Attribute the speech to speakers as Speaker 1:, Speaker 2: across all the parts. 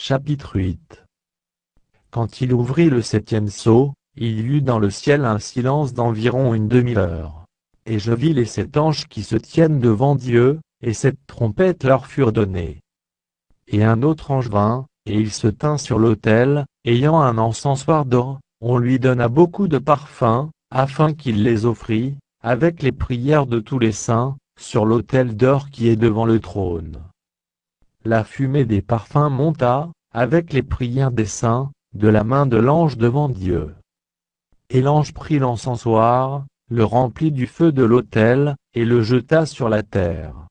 Speaker 1: Chapitre 8. Quand il ouvrit le septième sceau, il y eut dans le ciel un silence d'environ une demi-heure. Et je vis les 7 anges qui se tiennent devant Dieu, et 7 trompettes leur furent données. Et un autre ange vint, et il se tint sur l'autel, ayant un encensoir d'or. On lui donna beaucoup de parfums, afin qu'il les offrît, avec les prières de tous les saints, sur l'autel d'or qui est devant le trône. La fumée des parfums monta, avec les prières des saints, de la main de l'ange devant Dieu. Et l'ange prit l'encensoir, le remplit du feu de l'autel, et le jeta sur la terre.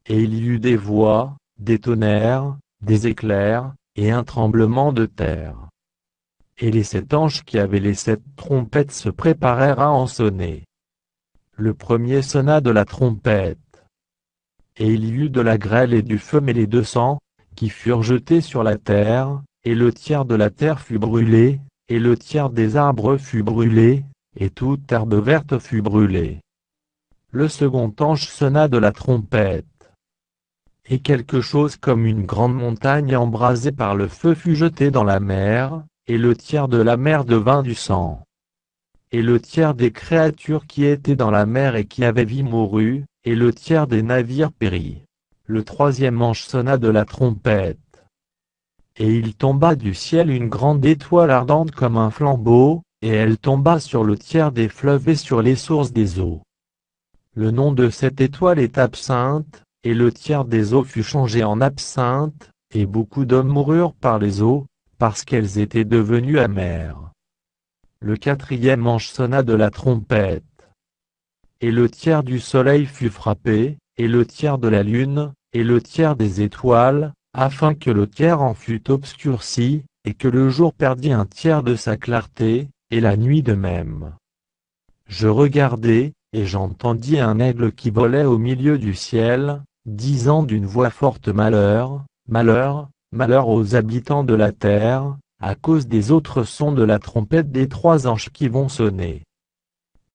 Speaker 1: Et il y eut des voix, des tonnerres, des éclairs, et un tremblement de terre. Et les 7 anges qui avaient les 7 trompettes se préparèrent à en sonner. Le premier sonna de la trompette. Et il y eut de la grêle et du feu mêlés de sang, qui furent jetés sur la terre, et le tiers de la terre fut brûlé, et le tiers des arbres fut brûlé, et toute herbe verte fut brûlée. Le second ange sonna de la trompette. Et quelque chose comme une grande montagne embrasée par le feu fut jetée dans la mer, et le tiers de la mer devint du sang. Et le tiers des créatures qui étaient dans la mer et qui avaient vie mourut, et le tiers des navires périt. Le troisième ange sonna de la trompette. Et il tomba du ciel une grande étoile ardente comme un flambeau, et elle tomba sur le tiers des fleuves et sur les sources des eaux. Le nom de cette étoile est Absinthe, et le tiers des eaux fut changé en absinthe, et beaucoup d'hommes moururent par les eaux, parce qu'elles étaient devenues amères. Le quatrième ange sonna de la trompette. Et le tiers du soleil fut frappé, et le tiers de la lune, et le tiers des étoiles, afin que le tiers en fût obscurci, et que le jour perdît un tiers de sa clarté, et la nuit de même. Je regardai, et j'entendis un aigle qui volait au milieu du ciel, disant d'une voix forte: Malheur, malheur, malheur aux habitants de la terre, à cause des autres sons de la trompette des 3 anges qui vont sonner.